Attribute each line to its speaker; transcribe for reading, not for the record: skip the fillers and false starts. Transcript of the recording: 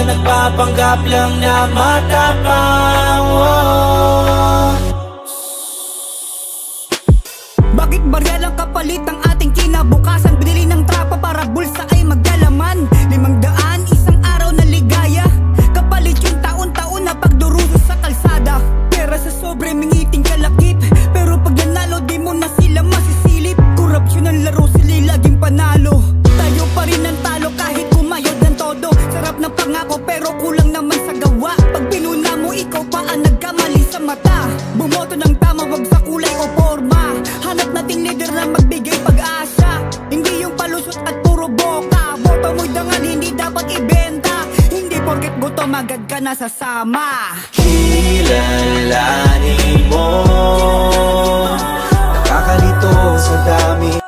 Speaker 1: mga nagpapanggap lang na matapang.
Speaker 2: Bakit barya lang kapalit ang ating kinabukasan? Binili ng trapa para bulsa ay maglalaman. 500, isang araw na ligaya, kapalit yung taon-taon na pagduruso sa kalsada. Pera sa sobre, mingiting kalakip, pero pag nanalo di mo na sila masisilip. Korupsyon ang laro, sila laging panalo. Tayo pa rin ang talo kahit kumayod ng todo. Sarap ng pangako pero kulang naman sa gawa. Pag pinuna mo, ikaw pa ang nagkamali sa mata. Bumoto ng tama, wag sa kulay o forma. Hanap nating leader na magbigay pag-asa, hindi yung palusot at puro boka. Boto mo'y dangal, hindi dapat ibenta. Hindi porket boto magad ka na sasama.
Speaker 1: Kilalanin mo, nakakalito sa dami